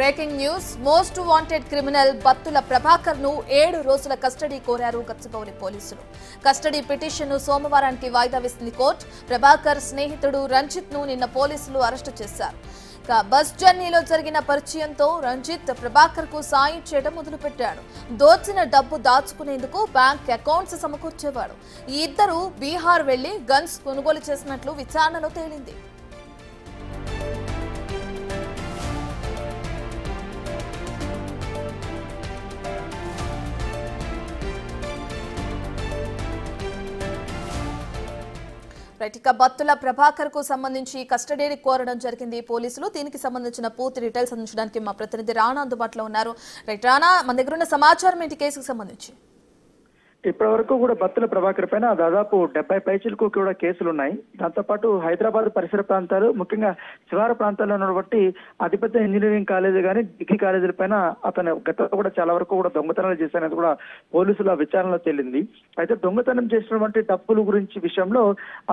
Breaking news most wanted criminal Battula Prabhakar ను 7 రోజుల custody కోరారు గచ్చిబౌలి పోలీసులు. కస్టడీ పిటిషన్ ను సోమవారానికి వాయిదా వేసింది కోర్టు. ప్రభాకర్ స్నేహితుడు రంజిత్ ను నిన్న పోలీసులు అరెస్టు చేశారు. బస్ జర్నీలో జరిగిన పరిచయంతో రంజిత్ ప్రభాకర్ కు సాయం చేయడం మొదలుపెట్టాడు. దోచిన డబ్బు దాచుకునేందుకు బ్యాంక్ అకౌంట్స్ సమకూర్చేవాడు. ఈ ఇద్దరు బీహార్ వెళ్లి గన్స్ కొనుగోలు చేసినట్లు విచారణలో తేలింది. ఇక బత్తుల ప్రభాకర్ కు సంబంధించి కస్టడీని కోరడం జరిగింది పోలీసులు. దీనికి సంబంధించిన పూర్తి డీటెయిల్స్ అందించడానికి మా ప్రతినిధి రాణా అందుబాటులో ఉన్నారు. రాణా, మన దగ్గర ఉన్న సమాచారం ఏంటి కేసుకు సంబంధించి? ఇప్పటి వరకు కూడా బత్తుల ప్రభాకర్ పైన దాదాపు 70 పైచీలకు కూడా కేసులున్నాయి. దాంతోపాటు హైదరాబాద్ పరిసర ప్రాంతాలు, ముఖ్యంగా శివారు ప్రాంతాల్లో ఉన్నటువంటి అతిపెద్ద ఇంజనీరింగ్ కాలేజీ కానీ డిగ్రీ కాలేజీల పైన అతను గతంలో కూడా చాలా వరకు కూడా దొంగతనాలు చేశారనేది కూడా పోలీసుల విచారణలో తేలింది. అయితే దొంగతనం చేసినటువంటి డబ్బుల గురించి విషయంలో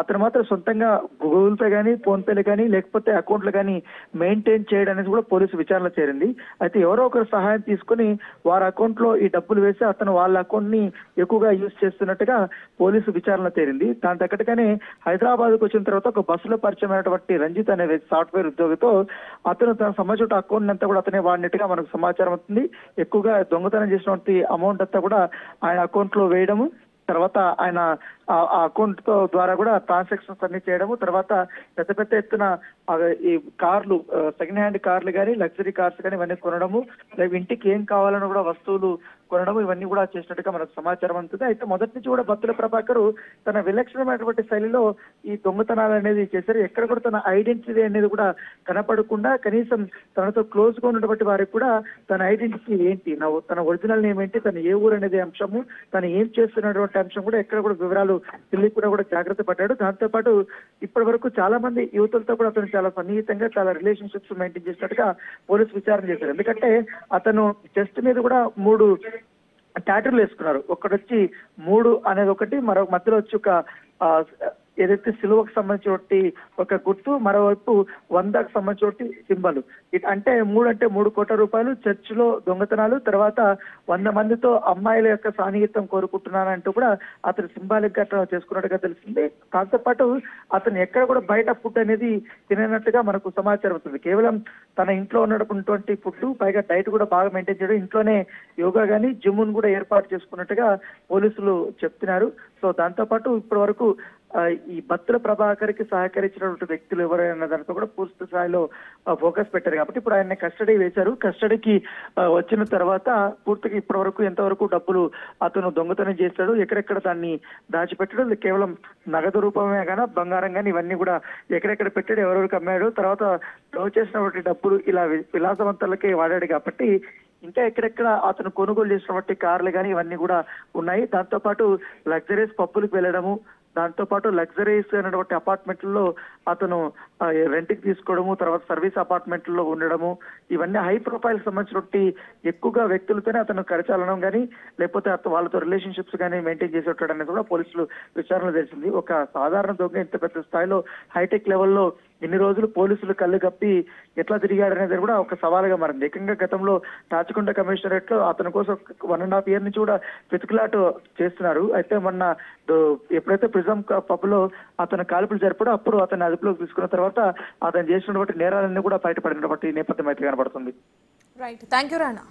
అతను మాత్రం సొంతంగా గూగుల్ పే కానీ, ఫోన్ పేలు కానీ, లేకపోతే అకౌంట్లు కానీ మెయింటైన్ చేయడం అనేది కూడా పోలీసు విచారణలో చేరింది. అయితే ఎవరో ఒకరు సహాయం తీసుకుని వారి అకౌంట్ లో ఈ డబ్బులు వేసి అతను వాళ్ళ అకౌంట్ ని ఎక్కువగా యూజ్ చేస్తున్నట్టుగా పోలీసు విచారణ తేలింది. దాని తగ్గట్టుగానే హైదరాబాద్ కు వచ్చిన తర్వాత ఒక బస్సులో పరిచయం అయినటువంటి రంజిత్ అనే సాఫ్ట్వేర్ ఉద్యోగితో అతను తన సంబంధించిన అకౌంట్ అంతా కూడా అతనే వాడినట్టుగా మనకు సమాచారం అవుతుంది. ఎక్కువగా దొంగతనం చేసినటువంటి అమౌంట్ అంతా కూడా ఆయన అకౌంట్ లో వేయడము, తర్వాత ఆయన ఆ అకౌంట్ ద్వారా కూడా ట్రాన్సాక్షన్స్ అన్ని చేయడము, తర్వాత పెద్ద పెద్ద ఎత్తున ఈ కార్లు, సెకండ్ హ్యాండ్ కార్లు కానీ, లగ్జరీ కార్స్ కానీ ఇవన్నీ కొనడము, ఇంటికి ఏం కావాలని కూడా వస్తువులు కొనడము, ఇవన్నీ కూడా చేసినట్టుగా మనకు సమాచారం అందుతుంది. అయితే మొదటి నుంచి కూడా బత్తుల ప్రభాకర్ తన విలక్షణమైనటువంటి శైలిలో ఈ దొంగతనాలు అనేది చేశారు. ఎక్కడ కూడా తన ఐడెంటిటీ అనేది కూడా కనపడకుండా, కనీసం తనతో క్లోజ్ గా ఉన్నటువంటి వారికి కూడా తన ఐడెంటిటీ ఏంటి, తన ఒరిజినల్ నేమ్ ఏంటి, తన ఏ ఊరు అనేది అంశము, తను ఏం చేస్తున్నటువంటి అంశం కూడా ఎక్కడ కూడా వివరాలు తెలియకుండా కూడా జాగ్రత్త పడ్డాడు. దాంతో పాటు ఇప్పటి వరకు చాలా మంది యువతులతో కూడా అతను చాలా సన్నిహితంగా, చాలా రిలేషన్షిప్స్ మెయింటైన్ చేసినట్టుగా పోలీసు విచారణ చేశారు. ఎందుకంటే అతను చెస్ట్ మీద కూడా 3 టాటూలు వేసుకున్నారు. ఒకటి 3 అనేది ఒకటి, మరో మధ్యలో వచ్చి ఒక ఏదైతే సిలువకు సంబంధించి ఒక గుర్తు, మరోవైపు 100కు సంబంధించి సింబల్. అంటే 3 కోట్ల రూపాయలు, చర్చ్ లో దొంగతనాలు, తర్వాత 100 మందితో అమ్మాయిల యొక్క సాన్నిహిత్యం కోరుకుంటున్నానంటూ కూడా అతను సింబాలిక్ గా చేసుకున్నట్టుగా తెలిసింది. దాంతో పాటు అతను ఎక్కడ కూడా బయట ఫుడ్ అనేది తిననట్టుగా మనకు సమాచారం అవుతుంది. కేవలం తన ఇంట్లో ఉన్నటువంటి ఫుడ్, పైగా డైట్ కూడా బాగా మెయింటైన్ చేయడం, ఇంట్లోనే యోగా కానీ జిమ్ కూడా ఏర్పాటు చేసుకున్నట్టుగా పోలీసులు చెప్తున్నారు. సో దాంతో పాటు ఇప్పటి వరకు ఈ బత్తుల ప్రభాకర్ కి సహకరించినటువంటి వ్యక్తులు ఎవరైనా దానితో కూడా పూర్తి స్థాయిలో ఫోకస్ పెట్టారు. కాబట్టి ఇప్పుడు ఆయన కస్టడీ వేశారు. కస్టడీకి వచ్చిన తర్వాత పూర్తిగా ఇప్పటి వరకు ఎంతవరకు డబ్బులు అతను దొంగతనం చేశాడు, ఎక్కడెక్కడ దాన్ని దాచిపెట్టాడు, కేవలం నగదు రూపమే కానీ బంగారం కానీ ఇవన్నీ కూడా ఎక్కడెక్కడ పెట్టాడు, ఎవరెవరికి అమ్మాడు, తర్వాత చేసినటువంటి డబ్బులు ఇలా విలాసవంతాలకే వాడాడు. కాబట్టి ఇంకా ఎక్కడెక్కడ అతను కొనుగోలు చేసినటువంటి కార్లు కానీ ఇవన్నీ కూడా ఉన్నాయి. దాంతో పాటు లగ్జరీస్ పబ్బులకు వెళ్ళడము, దాంతో పాటు లగ్జరీస్ అనేటువంటి అపార్ట్మెంట్లలో అతను రెంట్కి తీసుకోవడము, తర్వాత సర్వీస్ అపార్ట్మెంట్లలో ఉండడము, ఇవన్నీ హై ప్రొఫైల్ సంబంధించినటువంటి ఎక్కువగా వ్యక్తులతోనే అతను కరచాలనం కానీ, లేకపోతే వాళ్ళతో రిలేషన్షిప్స్ కానీ మెయింటైన్ చేసేటాడు అనేది కూడా పోలీసులు విచారణలో తెలిసింది. ఒక సాధారణ దొంగ ఇంత పెద్ద స్థాయిలో హైటెక్ లెవెల్లో ఇన్ని రోజులు పోలీసులు కళ్ళు కప్పి ఎట్లా తిరిగాడనేది కూడా ఒక సవాలుగా మారింది. ఏకంగా గతంలో తాచకొండ కమిషనరేట్ లో అతని కోసం 1.5 years నుంచి కూడా వెతుకులాట చేస్తున్నారు. అయితే మొన్న ఎప్పుడైతే ప్రిజం పబ్ లో అతను కాల్పులు జరిపాడో అప్పుడు అతన్ని అదుపులోకి తీసుకున్న తర్వాత అతను చేసినటువంటి నేరాలన్నీ కూడా బయటపడినటువంటి నేపథ్యం అయితే కనబడుతుంది. Right, thank you Rana.